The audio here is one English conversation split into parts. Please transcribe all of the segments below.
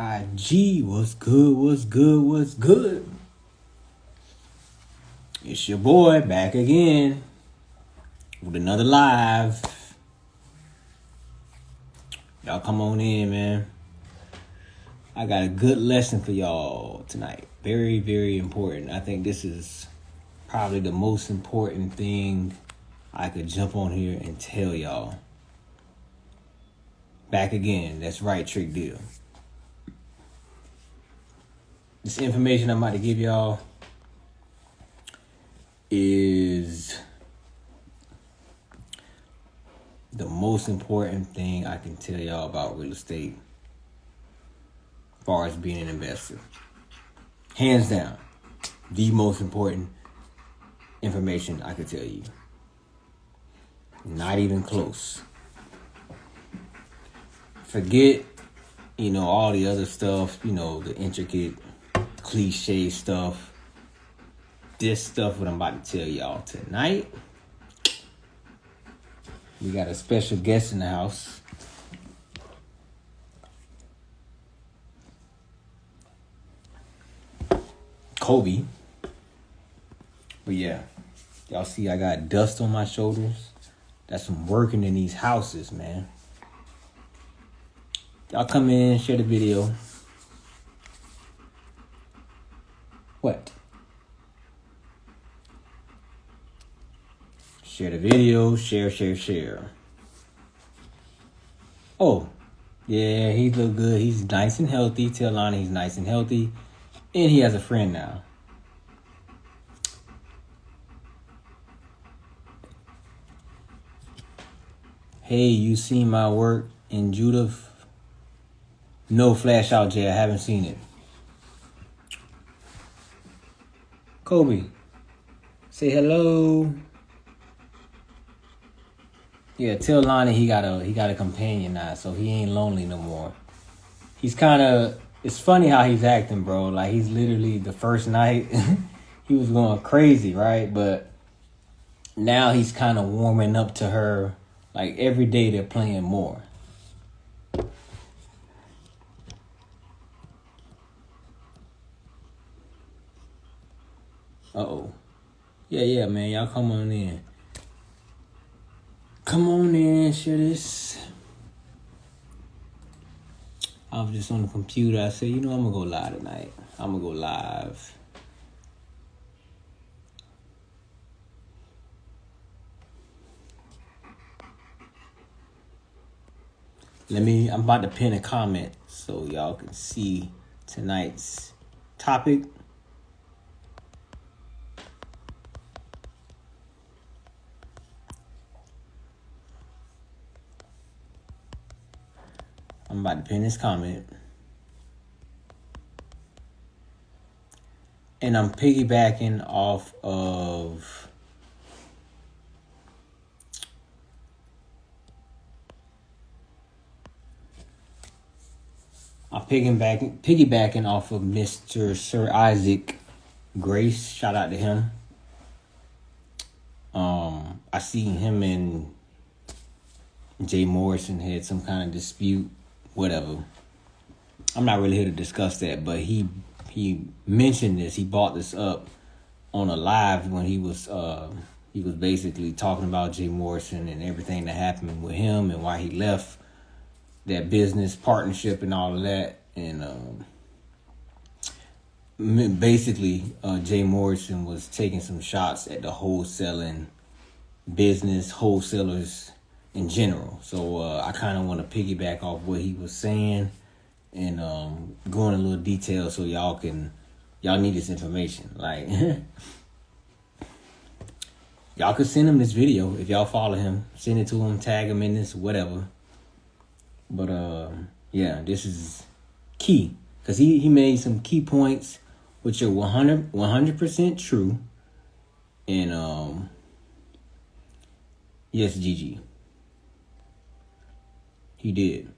IG. What's good? What's good? What's good? It's your boy back again with another live. Y'all come on in, man. I got a good lesson for y'all tonight. Very, very important. I think this is probably the most important thing I could jump on here and tell y'all. Back again. That's right, Trick Deal. This information I'm about to give y'all is the most important thing I can tell y'all about real estate as far as being an investor. Hands down, the most important information I could tell you. Not even close. Forget, all the other stuff, the intricate cliche stuff. This stuff what I'm about to tell y'all tonight. We got a special guest in the house. Kobe. But yeah, y'all see I got dust on my shoulders. That's from working in these houses, man. Y'all come in, share the video. What? Share the video, share. Oh, yeah, he look good. He's nice and healthy. Tell Lana he's nice and healthy. And he has a friend now. Hey, you seen my work in Judith? No, flash out, Jay. I haven't seen it. Kobe, say hello. Yeah, tell Lonnie he got a companion now, so he ain't lonely no more. He's it's funny how he's acting, bro. Like, he's literally, the first night, he was going crazy, right? But now he's kind of warming up to her. Like, every day they're playing more. Uh-oh. Yeah, man. Y'all come on in. Come on in, share this. I was just on the computer. I said, I'm going to go live tonight. I'm going to go live. I'm about to pin a comment so y'all can see tonight's topic. I'm about to pin this comment. And I'm piggybacking off of piggybacking off of Mr. Sir Isaac Grace. Shout out to him. I seen him and Jay Morrison had some kind of dispute. Whatever. I'm not really here to discuss that, but he mentioned this. He brought this up on a live when he was basically talking about Jay Morrison and everything that happened with him and why he left that business partnership and all of that. And basically, Jay Morrison was taking some shots at the wholesaling business, wholesalers in general. So I kind of want to piggyback off what he was saying and go in a little detail so y'all need this information. Like, y'all could send him this video if y'all follow him. Send it to him, tag him in this, whatever. But yeah, this is key because he made some key points which are 100% true. And yes, Gigi. He did.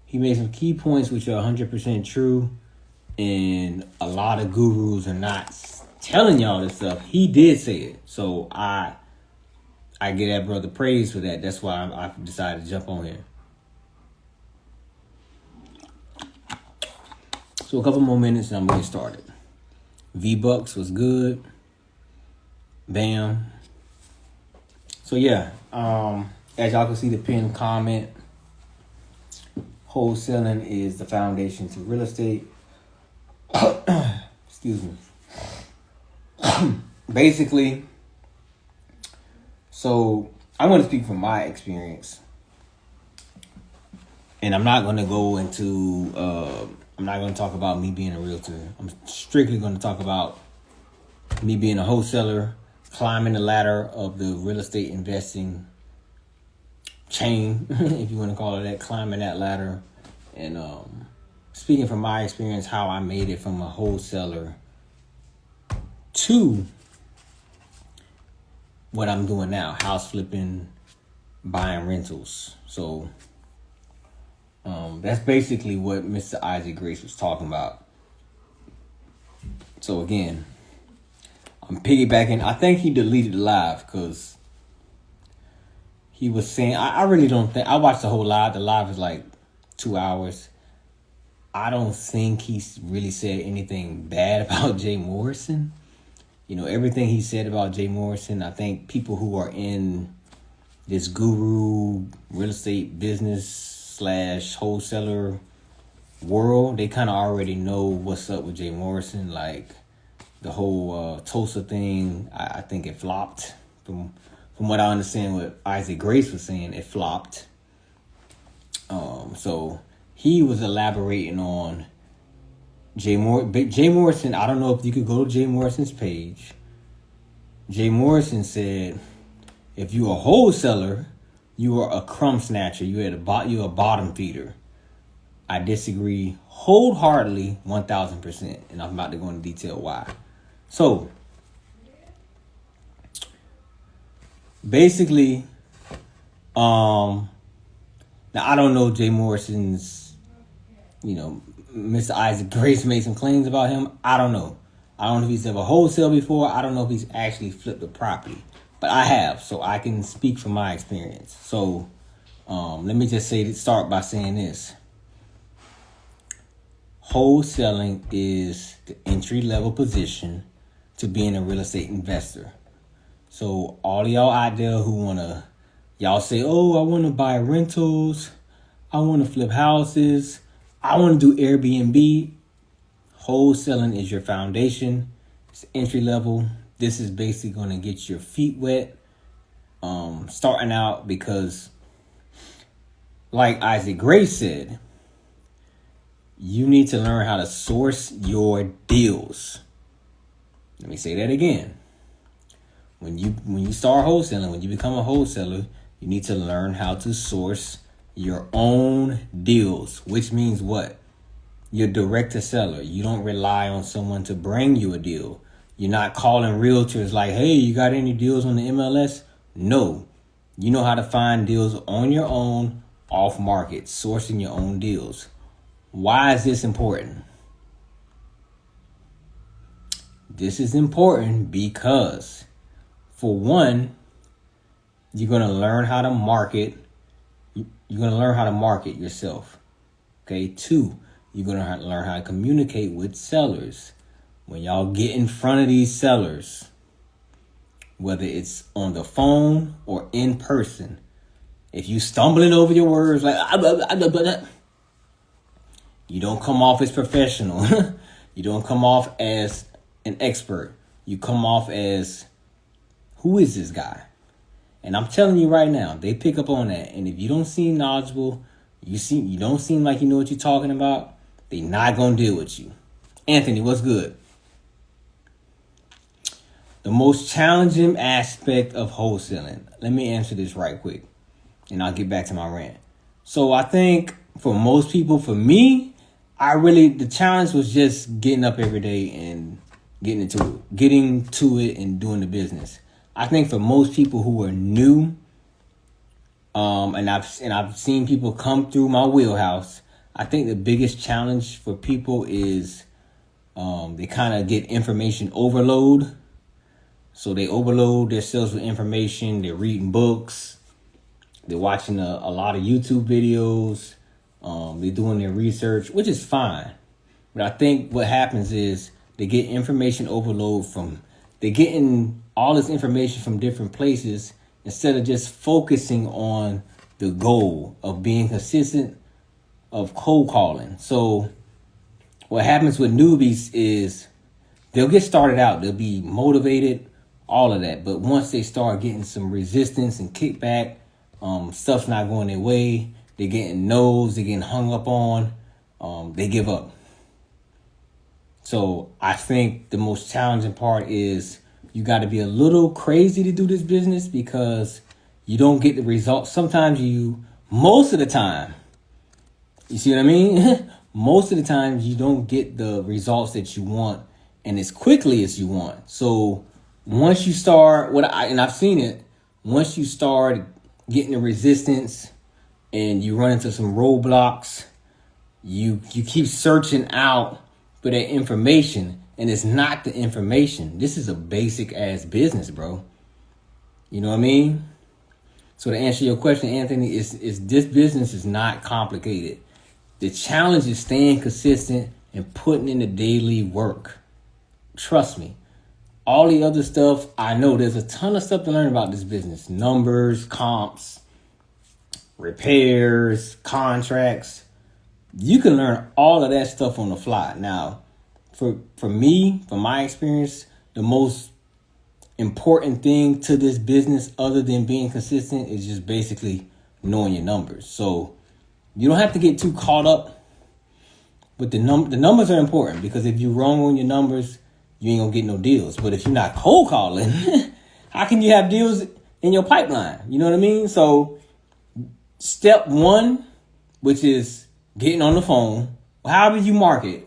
He made some key points which are 100% true, and a lot of gurus are not telling y'all this stuff. He did say it, so I give that brother praise for that. That's why I decided to jump on here. So a couple more minutes and I'm gonna get started. V-Bucks was good. Bam. So yeah, as y'all can see the pinned comment, wholesaling is the foundation to real estate. Excuse me. Basically, so I'm going to speak from my experience, and I'm not going to go into, I'm not going to talk about me being a realtor. I'm strictly going to talk about me being a wholesaler, climbing the ladder of the real estate investing chain, if you want to call it that, climbing that ladder, and speaking from my experience, how I made it from a wholesaler to what I'm doing now, house flipping, buying rentals. So that's basically what Mr. Isaac Grace was talking about. So again, I'm piggybacking. I think he deleted the live because he was saying, I really don't think, I watched the whole live. The live is like 2 hours. I don't think he really said anything bad about Jay Morrison. You know, everything he said about Jay Morrison, I think people who are in this guru real estate business / wholesaler world, they kind of already know what's up with Jay Morrison. Like the whole Tulsa thing, I think it flopped. From what I understand, what Isaac Grace was saying, it flopped. So he was elaborating on Jay Morrison. I don't know if you could go to Jay Morrison's page. Jay Morrison said, if you're a wholesaler, you are a crumb snatcher. You're a bottom feeder. I disagree wholeheartedly, 1,000%. And I'm about to go into detail why. So, basically, now I don't know Jay Morrison's, Mr. Isaac Grace made some claims about him. I don't know. I don't know if he's ever wholesaled before. I don't know if he's actually flipped a property. But I have, so I can speak from my experience. So let me just start by saying this. Wholesaling is the entry-level position to being a real estate investor. So all of y'all out there who y'all say, oh, I want to buy rentals. I want to flip houses. I want to do Airbnb. Wholesaling is your foundation. It's entry level. This is basically going to get your feet wet. Starting out because, like Isaac Grace said, you need to learn how to source your deals. Let me say that again. When you start wholesaling, when you become a wholesaler, you need to learn how to source your own deals, which means what? You're direct to seller. You don't rely on someone to bring you a deal. You're not calling realtors like, hey, you got any deals on the MLS? No. You know how to find deals on your own, off market, sourcing your own deals. Why is this important? This is important because, for one, you're going to learn how to market. You're going to learn how to market yourself. Okay. 2, you're going to learn how to communicate with sellers. When y'all get in front of these sellers, whether it's on the phone or in person, if you stumbling over your words like, you don't come off as professional. You don't come off as an expert. You come off as, who is this guy? And I'm telling you right now, they pick up on that. And if you don't seem knowledgeable, you don't seem like you know what you're talking about, they not going to deal with you. Anthony, what's good? The most challenging aspect of wholesaling. Let me answer this right quick, and I'll get back to my rant. So I think for most people, for me, the challenge was just getting up every day and getting to it and doing the business. I think for most people who are new, and I've seen people come through my wheelhouse, I think the biggest challenge for people is they kind of get information overload. So they overload themselves with information. They're reading books. They're watching a lot of YouTube videos. They're doing their research, which is fine. But I think what happens is they get information overload they're getting all this information from different places instead of just focusing on the goal of being consistent of cold calling. So what happens with newbies is they'll get started out, they'll be motivated, all of that. But once they start getting some resistance and kickback, stuff's not going their way, they're getting no's, they're getting hung up on, they give up. So I think the most challenging part is you got to be a little crazy to do this business because you don't get the results. Sometimes most of the time, you see what I mean? Most of the time you don't get the results that you want and as quickly as you want. So once you start, and I've seen it, once you start getting the resistance and you run into some roadblocks, you keep searching out for that information, and it's not the information. This is a basic ass business, bro. You know what I mean? So to answer your question, Anthony, is this business is not complicated. The challenge is staying consistent and putting in the daily work. Trust me. All the other stuff, I know there's a ton of stuff to learn about this business. Numbers, comps, repairs, contracts. You can learn all of that stuff on the fly. Now, for me, from my experience, the most important thing to this business other than being consistent is just basically knowing your numbers. So you don't have to get too caught up with the numbers are important because if you're wrong on your numbers, you ain't gonna get no deals. But if you're not cold calling, how can you have deals in your pipeline? You know what I mean? So step one, which is getting on the phone, however you market,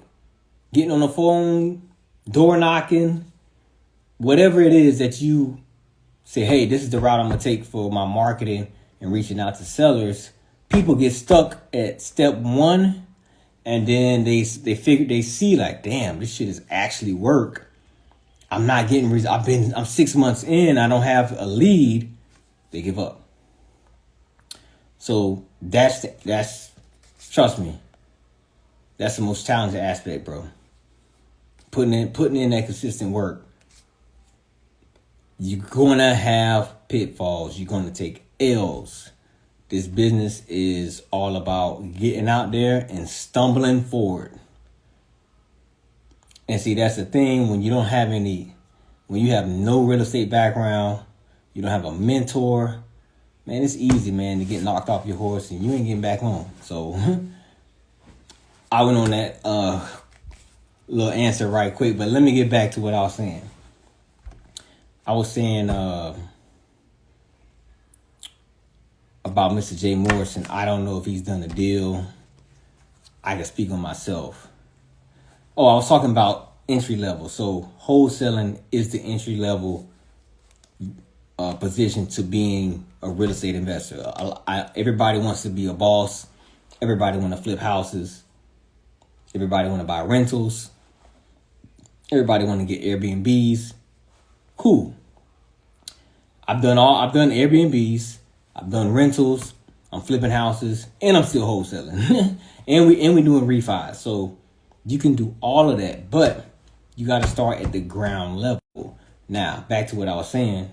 getting on the phone, door knocking, whatever it is that you say, hey, this is the route I'm going to take for my marketing and reaching out to sellers. People get stuck at step one and then they see like, damn, this shit is actually work. I'm not getting I'm 6 months in. I don't have a lead. They give up. So that's trust me, that's the most challenging aspect, bro. Putting in that consistent work. You're gonna have pitfalls. You're gonna take L's. This business is all about getting out there and stumbling forward. And see, that's the thing when you have no real estate background, you don't have a mentor, man, it's easy, man, to get knocked off your horse and you ain't getting back on. So I went on that little answer right quick, but let me get back to what I was saying. I was saying about Mr. J. Morrison. I don't know if he's done a deal. I can speak on myself. Oh, I was talking about entry level. So wholesaling is the entry level position to being a real estate investor. Everybody wants to be a boss. Everybody want to flip houses. Everybody want to buy rentals. Everybody want to get Airbnbs. Cool. I've done Airbnbs. I've done rentals. I'm flipping houses, and I'm still wholesaling. and we doing refis. So you can do all of that, but you got to start at the ground level. Now, back to what I was saying.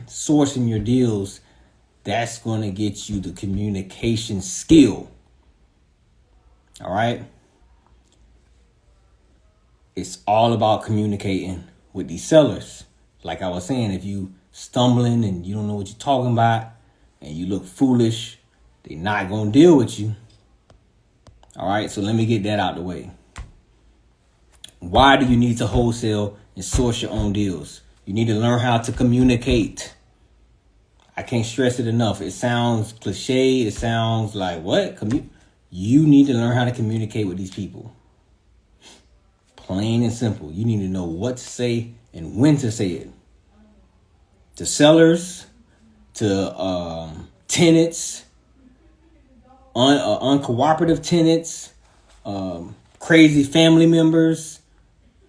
Sourcing your deals, that's going to get you the communication skill. All right? It's all about communicating with these sellers. Like I was saying, if you stumbling and you don't know what you're talking about and you look foolish, they're not going to deal with you. All right, so let me get that out the way. Why do you need to wholesale and source your own deals? You need to learn how to communicate. I can't stress it enough. It sounds cliche. It sounds like what? You need to learn how to communicate with these people. Plain and simple. You need to know what to say and when to say it. To sellers, to tenants, uncooperative tenants, crazy family members,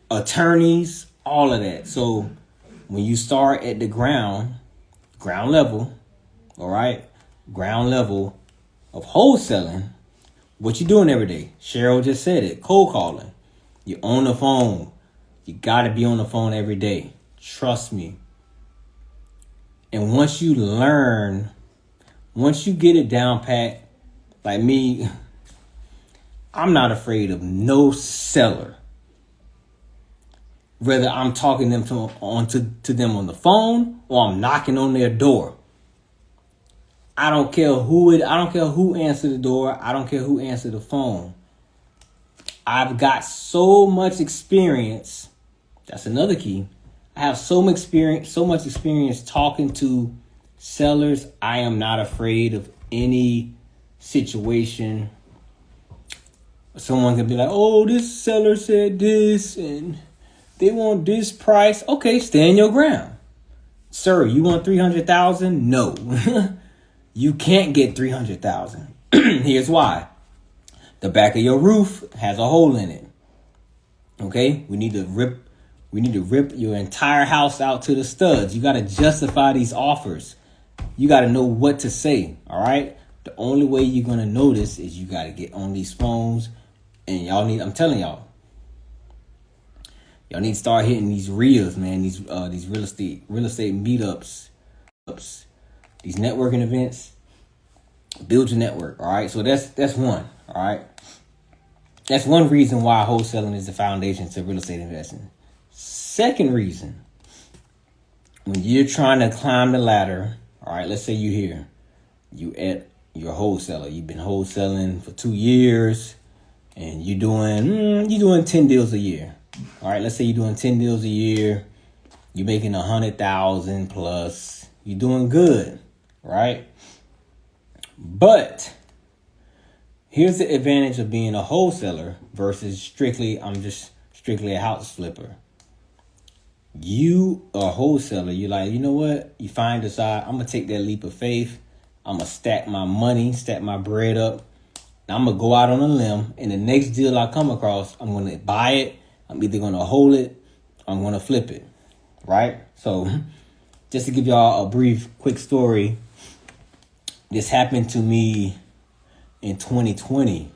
attorneys, all of that. So when you start at the ground level, all right, ground level of wholesaling, what you doing every day? Cheryl just said it, cold calling. You're on the phone. You got to be on the phone every day. Trust me. And once you get it down pat, like me, I'm not afraid of no seller. Whether I'm talking to them on the phone or I'm knocking on their door. I don't care who answered the door. I don't care who answered the phone. I've got so much experience. That's another key. I have so much experience talking to sellers. I am not afraid of any situation. Someone can be like, oh, this seller said this and they want this price. Okay, stand your ground. Sir, you want 300,000? No. You can't get 300,000. Here's why. The back of your roof has a hole in it. Okay? We need to rip your entire house out to the studs. You got to justify these offers. You got to know what to say. All right? The only way you're going to know this is you got to get on these phones. And I'm telling y'all need to start hitting these reels, man. These real estate meetups, these networking events. Build your network. All right. So that's one. All right. That's one reason why wholesaling is the foundation to real estate investing. Second reason, when you're trying to climb the ladder, all right, let's say you're here, you're a wholesaler. You've been wholesaling for 2 years, and you're doing 10 deals a year. All right, let's say you're doing 10 deals a year. You're making 100,000 plus. You're doing good, right? But here's the advantage of being a wholesaler versus strictly a house flipper. You a wholesaler, you're like, you know what? You decide, I'm going to take that leap of faith. I'm going to stack my money, stack my bread up. I'm going to go out on a limb, and the next deal I come across, I'm going to buy it. I'm either going to hold it or I'm going to flip it, right? So just to give y'all a brief, quick story, this happened to me in 2020.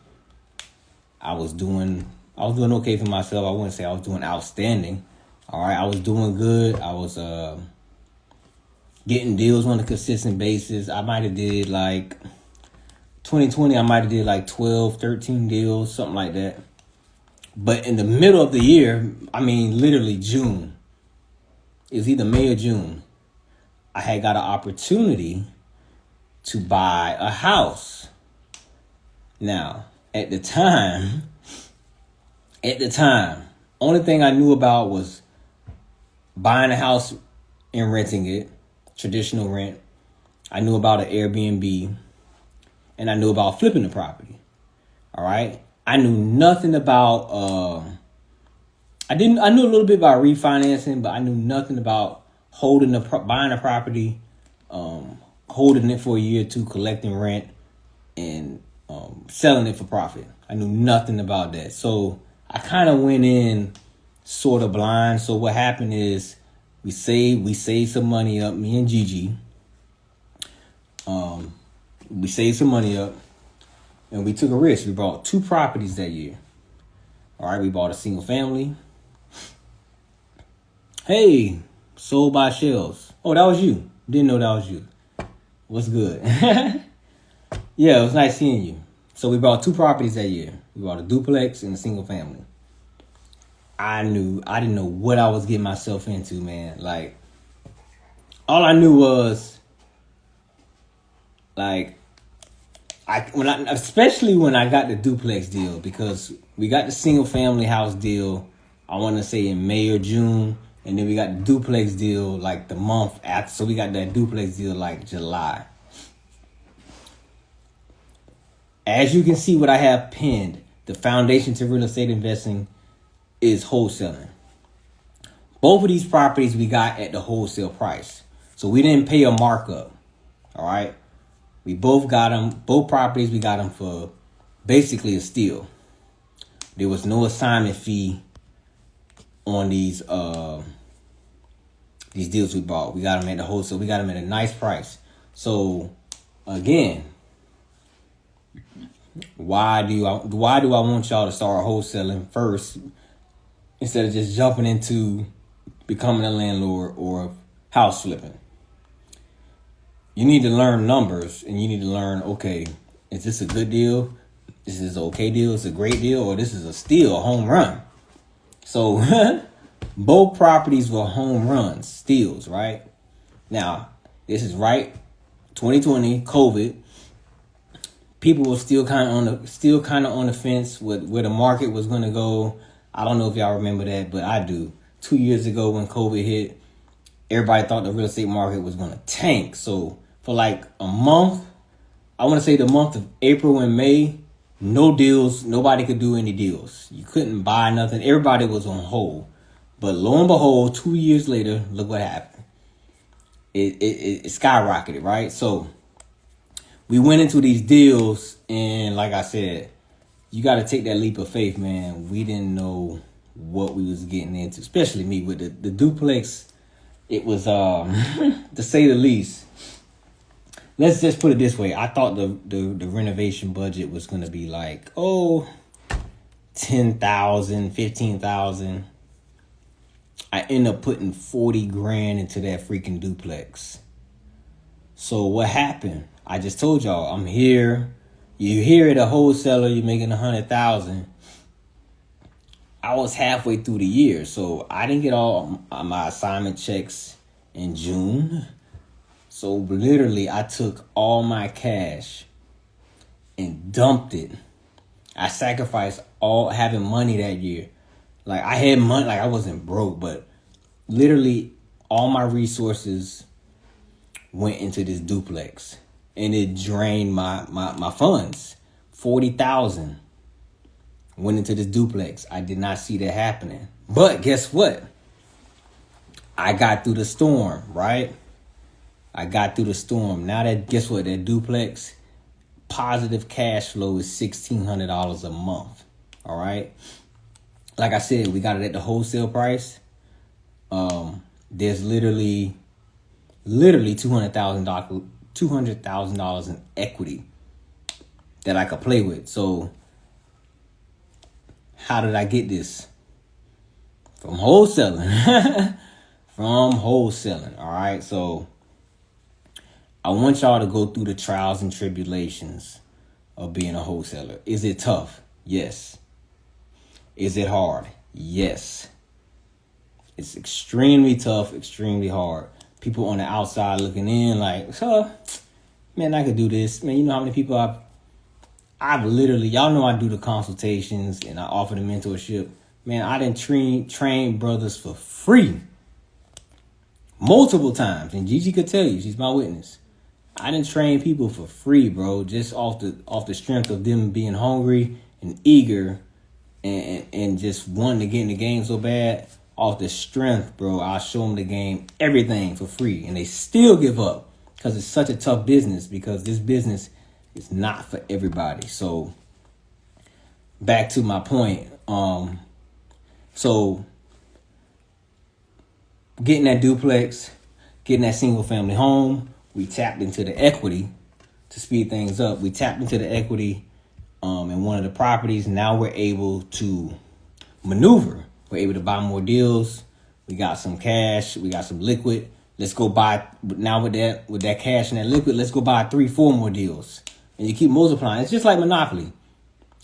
I was doing okay for myself. I wouldn't say I was doing outstanding. All right, I was doing good. I was getting deals on a consistent basis. I might have did like 2020. I might have did like 12, 13 deals, something like that. But in the middle of the year, I mean, literally June, it was either May or June, I had got an opportunity to buy a house. Now, at the time, only thing I knew about was buying a house and renting it, traditional rent. I knew about an Airbnb, and I knew about flipping the property. All right. I knew nothing about, I knew a little bit about refinancing, but I knew nothing about buying a property, holding it for a year or two, collecting rent, and selling it for profit. I knew nothing about that. So I kind of went in sort of blind. So what happened is we saved some money up, me and Gigi. We saved some money up. And we took a risk. We bought 2 properties that year. All right, we bought a single family. Hey, sold by shells. Oh, that was you. Didn't know that was you. What's good? Yeah, it was nice seeing you. So we bought 2 properties that year. We bought a duplex and a single family. I didn't know what I was getting myself into, man. Like, all I knew was, like, especially when I got the duplex deal, because we got the single family house deal, I want to say in May or June, and then we got the duplex deal like the month after. So we got that duplex deal like July. As you can see, what I have pinned, the foundation to real estate investing is wholesaling. Both of these properties we got at the wholesale price, so we didn't pay a markup. All right. We both got them, both properties, we got them for basically a steal. There was no assignment fee on these deals we bought. We got them at the wholesale. We got them at a nice price. So, again, why do I want y'all to start wholesaling first? instead of just jumping into becoming a landlord or house flipping. You need to learn numbers, and you need to learn, okay, is this a good deal? This is an okay deal? It's a great deal? Or this is a steal, a home run? So both properties were home runs, steals, right? Now, this is right, 2020, COVID. People were still kind of on the fence with where the market was going to go. I don't know if y'all remember that, but I do. 2 years ago when COVID hit, everybody thought the real estate market was going to tank. So for like a month, I want to say the month of April and May, no deals. Nobody could do any deals. You couldn't buy nothing. Everybody was on hold. But lo and behold, 2 years later, look what happened. It skyrocketed, right? So we went into these deals, and like I said, you got to take that leap of faith, man. We didn't know what we was getting into, especially me with the duplex. It was, to say the least, let's just put it this way. I thought the renovation budget was going to be like, $10,000, $15,000. I end up putting 40 grand into that freaking duplex. So what happened? I just told y'all, I'm here. You hear it, a wholesaler, you're making 100,000. I was halfway through the year, so I didn't get all my assignment checks in June. So literally, I took all my cash and dumped it. I sacrificed all having money that year. Like, I had money, like I wasn't broke, but literally all my resources went into this duplex. And it drained my funds. 40,000 went into this duplex. I did not see that happening. But guess what? I got through the storm, right? I got through the storm. Now that, guess what? That duplex, positive cash flow is $1,600 a month. All right? Like I said, we got it at the wholesale price. There's literally $200,000 in equity that I could play with. So how did I get this? From wholesaling. From wholesaling. All right. So I want y'all to go through the trials and tribulations of being a wholesaler. Is it tough? Yes. Is it hard? Yes. It's extremely tough, extremely hard. People on the outside looking in like, man, I could do this. Man, you know how many people I've literally, y'all know I do the consultations and I offer the mentorship. Man, I done train brothers for free multiple times. And Gigi could tell you, she's my witness. I done train people for free, bro, just off the strength of them being hungry and eager and just wanting to get in the game so bad. Off the strength, bro, I'll show them the game, everything for free. And they still give up because it's such a tough business, because this business is not for everybody. So back to my point. So getting that duplex, getting that single family home, we tapped into the equity to speed things up. We tapped into the equity in one of the properties. Now we're able to maneuver. We're able to buy more deals. We got some cash. We got some liquid. Let's go buy, now with that cash and that liquid, let's go buy 3-4 more deals. And you keep multiplying. It's just like Monopoly.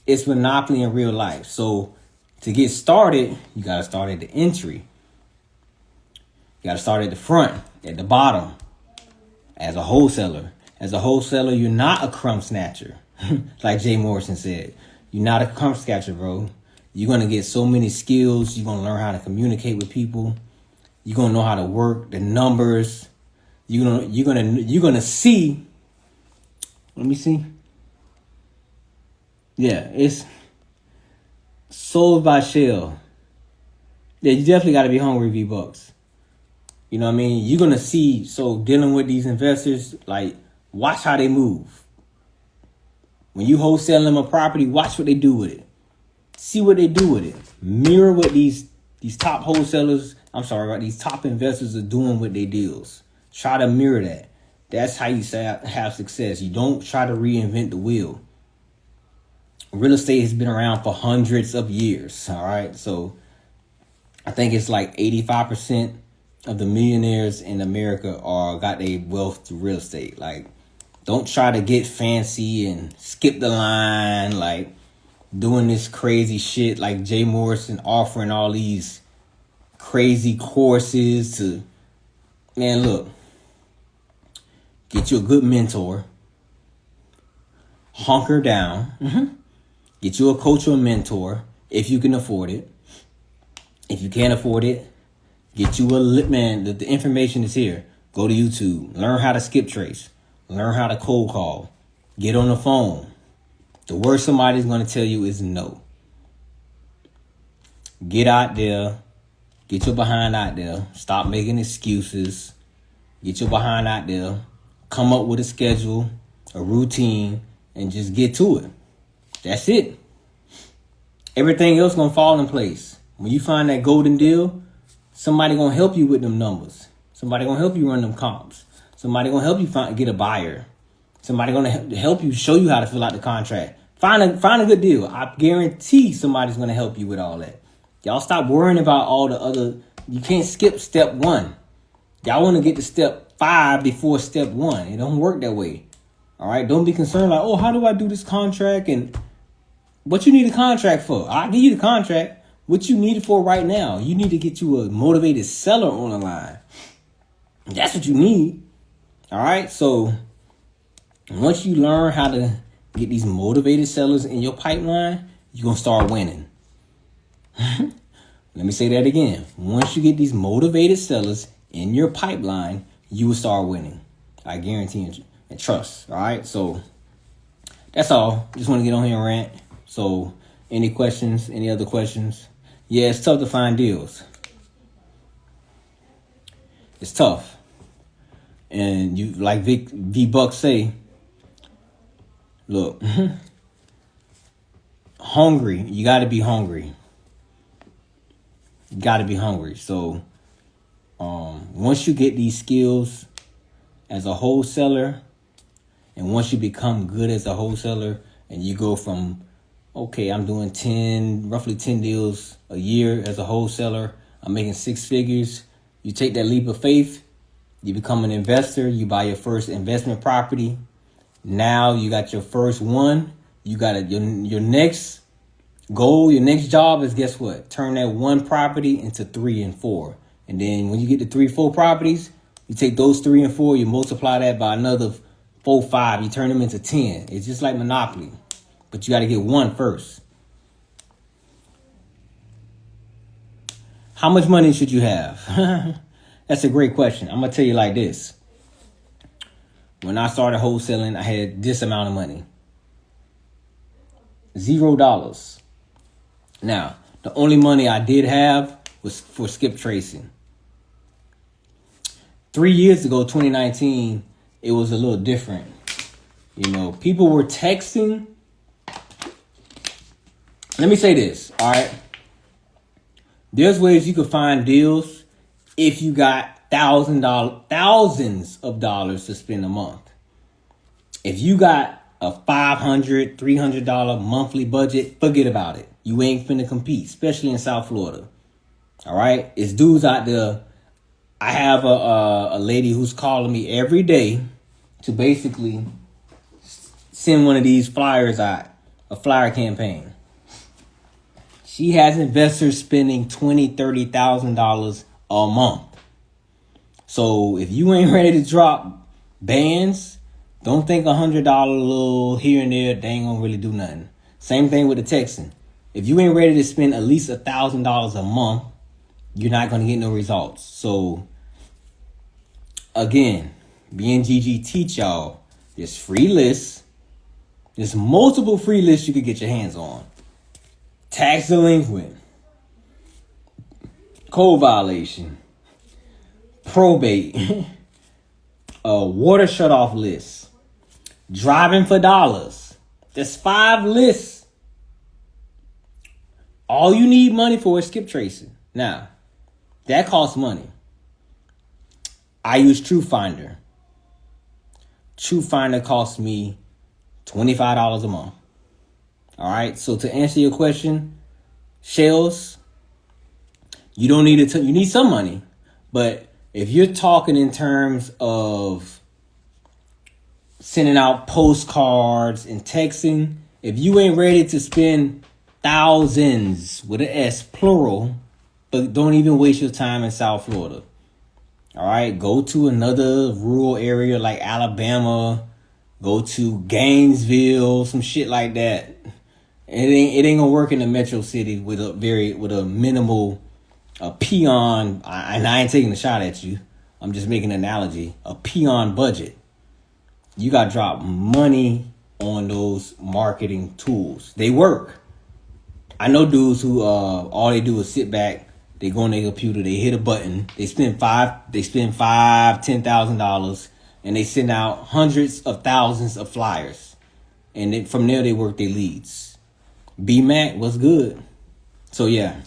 It's Monopoly in real life. So to get started, you got to start at the entry. You got to start at the front, at the bottom. As a wholesaler. As a wholesaler, you're not a crumb snatcher. Like Jay Morrison said. You're not a crumb snatcher, bro. You're going to get so many skills. You're going to learn how to communicate with people. You're going to know how to work the numbers. You're going to see. Let me see. Yeah, it's sold by shell. Yeah, you definitely got to be hungry, V-Bucks. You know what I mean? You're going to see, so dealing with these investors, like, watch how they move. When you wholesale them a property, watch what they do with it. See what they do with it. Mirror what these top wholesalers, these top investors are doing with their deals. Try to mirror that. That's how you have success. You don't try to reinvent the wheel. Real estate has been around for hundreds of years. All right. So I think it's like 85% of the millionaires in America got their wealth through real estate. Like, don't try to get fancy and skip the line, like doing this crazy shit like Jay Morrison offering all these crazy courses to, man, look, get you a good mentor, hunker down, get you a coach or a mentor if you can afford it. If you can't afford it, get you the information is here. Go to YouTube, learn how to skip trace, learn how to cold call, get on the phone. The worst somebody's going to tell you is no. Get out there, get your behind out there, stop making excuses, get your behind out there, come up with a schedule, a routine, and just get to it. That's it. Everything else going to fall in place. When you find that golden deal, somebody going to help you with them numbers. Somebody going to help you run them comps. Somebody going to help you get a buyer. Somebody going to help you, show you how to fill out the contract. Find a good deal. I guarantee somebody's going to help you with all that. Y'all stop worrying about all the other. You can't skip step 1. Y'all want to get to step 5 before step 1. It don't work that way. All right? Don't be concerned like, oh, how do I do this contract? And what you need a contract for? I'll give you the contract. What you need it for right now? You need to get you a motivated seller on the line. That's what you need. All right? So once you learn how to get these motivated sellers in your pipeline, you're going to start winning. Let me say that again. Once you get these motivated sellers in your pipeline, you will start winning. I guarantee you and trust. All right. So that's all. Just want to get on here and rant. So any questions? Any other questions? Yeah, it's tough to find deals. It's tough. And you, like V Buck say, look, hungry. You got to be hungry. You got to be hungry. So once you get these skills as a wholesaler, and once you become good as a wholesaler, and you go from, okay, I'm doing roughly 10 deals a year as a wholesaler, I'm making 6 figures. You take that leap of faith, you become an investor, you buy your first investment property. Now you got your first one. You got your next goal, your next job is, guess what? Turn that one property into 3 and 4. And then when you get to 3, 4 properties, you take those 3 and 4, you multiply that by another 4, 5. You turn them into 10. It's just like Monopoly. But you got to get one first. How much money should you have? That's a great question. I'm going to tell you like this. When I started wholesaling, I had this amount of money. $0. Now, the only money I did have was for skip tracing. 3 years ago, 2019, it was a little different. You know, people were texting. Let me say this, all right? There's ways you could find deals if you got thousands of dollars to spend a month. If you got a $500, $300 monthly budget, forget about it. You ain't finna compete, especially in South Florida. All right? It's dudes out there. I have a lady who's calling me every day to basically send one of these flyers out, a flyer campaign. She has investors spending $20,000, $30,000 a month. So if you ain't ready to drop bands, don't think $100 little here and there, they ain't gonna really do nothing. Same thing with the texting. If you ain't ready to spend at least $1,000 a month, you're not gonna get no results. So again, BNGG teach y'all there's free lists. There's multiple free lists you could get your hands on. Tax delinquent, code violation, probate, a water shutoff list, driving for dollars. There's 5 lists. All you need money for is skip tracing. Now, that costs money. I use TrueFinder. TrueFinder costs me $25 a month. All right. So to answer your question, Shells, You don't need it. You need some money, but if you're talking in terms of sending out postcards and texting, if you ain't ready to spend thousands with an S plural, but don't even waste your time in South Florida. All right, go to another rural area like Alabama, go to Gainesville, some shit like that. It ain't gonna work in the metro city with a minimal a peon. And I ain't taking a shot at you. I'm just making an analogy. A peon budget. You got to drop money on those marketing tools. They work. I know dudes who all they do is sit back. They go on their computer. They hit a button. They spend $10,000, and they send out hundreds of thousands of flyers. And then from there they work their leads. B-Mac was good. So yeah.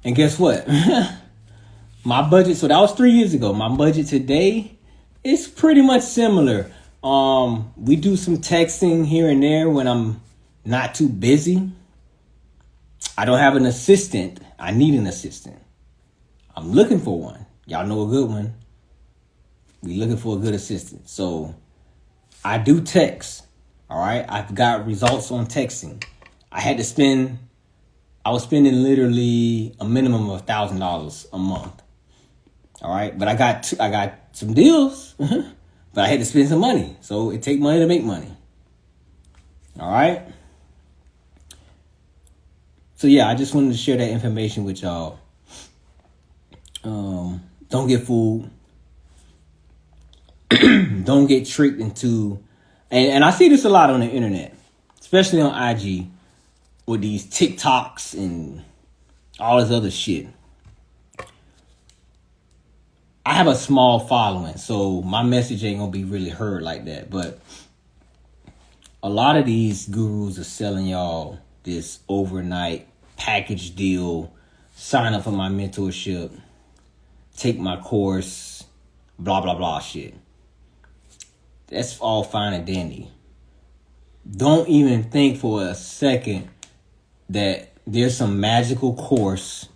And guess what? My budget, so that was 3 years ago. My budget today is pretty much similar. We do some texting here and there when I'm not too busy. I don't have an assistant. I need an assistant. I'm looking for one. Y'all know a good one. We looking for a good assistant. So I do text. All right. I've got results on texting. I was spending literally a minimum of $1,000 a month. All right. But I got some deals, but I had to spend some money. So it take money to make money. All right. So yeah, I just wanted to share that information with y'all. Don't get fooled. Don't get tricked into, and I see this a lot on the internet, especially on IG with these TikToks and all this other shit. I have a small following, so my message ain't gonna be really heard like that. But a lot of these gurus are selling y'all this overnight package deal. Sign up for my mentorship, take my course, blah, blah, blah shit. That's all fine and dandy. Don't even think for a second that there's some magical course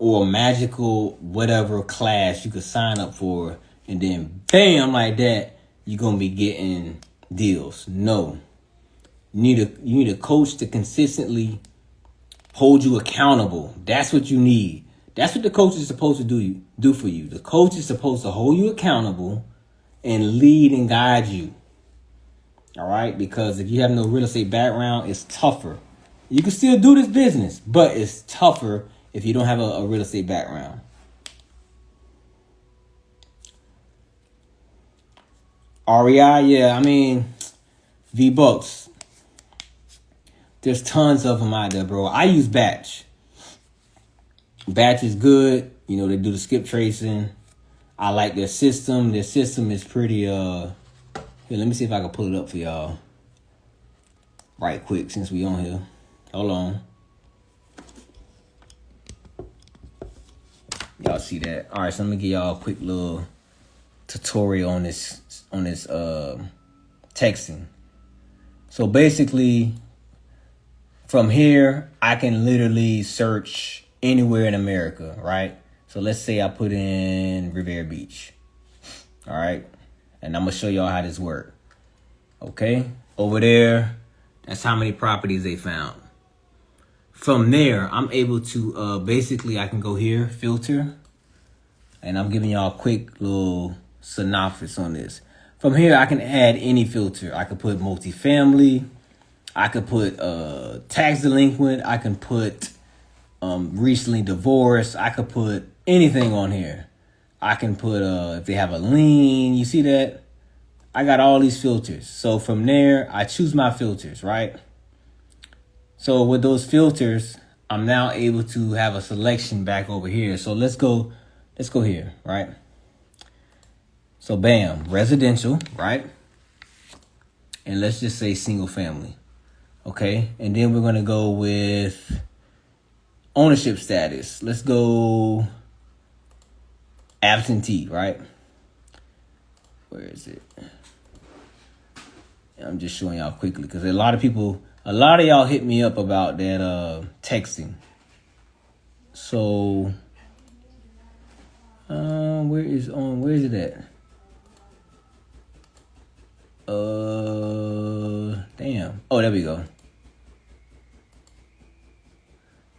or a magical whatever class you could sign up for, and then bam, like that, you're gonna be getting deals. No. You need a coach to consistently hold you accountable. That's what you need. That's what the coach is supposed to do for you. The coach is supposed to hold you accountable and lead and guide you. All right? Because if you have no real estate background, it's tougher. You can still do this business, but it's tougher if you don't have a real estate background. REI, yeah, I mean, V-Bucks. There's tons of them out there, bro. I use Batch. Batch is good. You know, they do the skip tracing. I like their system. Their system is pretty, here, let me see if I can pull it up for y'all. Right quick, since we on here. Hold on. Y'all see that? All right, so let me give y'all a quick little tutorial on this texting. So basically, from here, I can literally search anywhere in America, right? So let's say I put in Riviera Beach. All right. And I'm going to show y'all how this works. Okay. Over there, that's how many properties they found. From there, I'm able to basically, I can go here, filter. And I'm giving y'all a quick little synopsis on this. From here, I can add any filter. I could put multifamily. I could put tax delinquent. I can put recently divorced. I could put anything on here. I can put if they have a lien. You see that? I got all these filters. So from there, I choose my filters, right? So with those filters, I'm now able to have a selection back over here. So let's go here, right? So bam, residential, right? And let's just say single family. Okay, and then we're gonna go with ownership status. Let's go absentee, right? Where is it? I'm just showing y'all quickly because a lot of y'all hit me up about that texting. So, where is it at? Damn. Oh, there we go.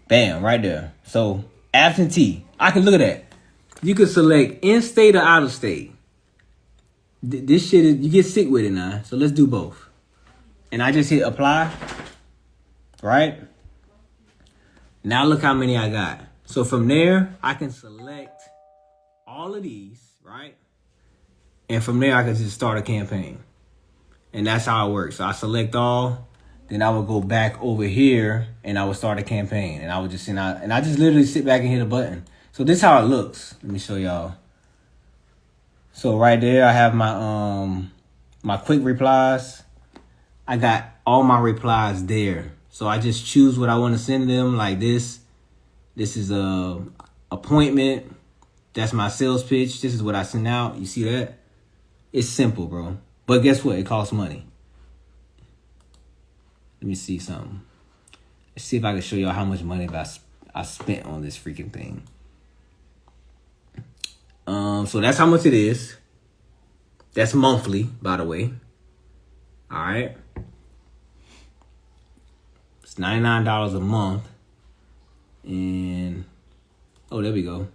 Bam, right there. So, absentee. I can look at that. You can select in-state or out-of-state. This shit is, you get sick with it now. So let's do both. And I just hit apply. Right? Now look how many I got. So from there, I can select all of these, right? And from there, I can just start a campaign. And that's how it works. So I select all. Then I would go back over here and I would start a campaign. And I would just send out, and I just literally sit back and hit a button. So this is how it looks. Let me show y'all. So right there, I have my my quick replies. I got all my replies there. So I just choose what I want to send them, like this. This is a appointment. That's my sales pitch. This is what I send out. You see that? It's simple, bro. But guess what? It costs money. Let me see something. Let's see if I can show y'all how much money I spent on this freaking thing. So that's how much it is. That's monthly, by the way. All right. It's $99 a month. And, oh, there we go.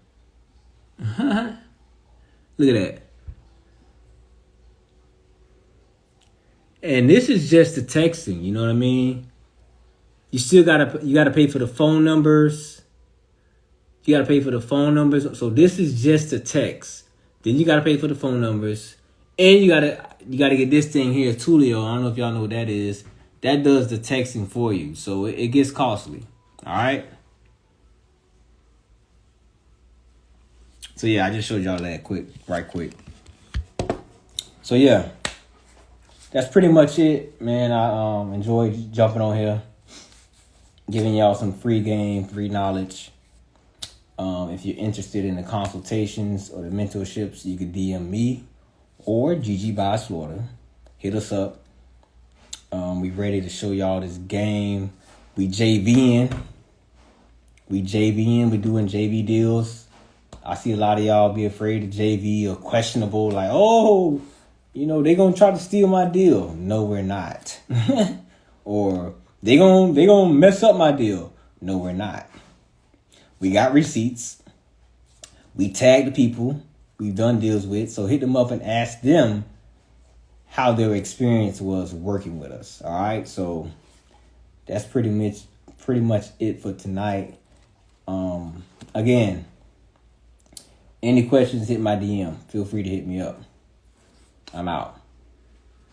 Look at that. And this is just the texting, you know what I mean? You still gotta pay for the phone numbers. You gotta pay for the phone numbers. So this is just the text. Then you gotta pay for the phone numbers. And you gotta get this thing here, Tulio. I don't know if y'all know what that is. That does the texting for you. So it gets costly. All right. So yeah, I just showed y'all that right quick. So yeah, that's pretty much it, man. I enjoyed jumping on here, giving y'all some free game, free knowledge. If you're interested in the consultations or the mentorships, you could DM me or GG by Slaughter. Hit us up. We ready to show y'all this game. We JVing. We doing JV deals. I see a lot of y'all be afraid of JV or questionable, like, oh, you know, they gonna try to steal my deal. No, we're not. Or they gonna mess up my deal. No, we're not. We got receipts. We tag the people we've done deals with. So hit them up and ask them how their experience was working with us. All right. So that's pretty much it for tonight. Again, any questions, hit my DM. Feel free to hit me up. I'm out.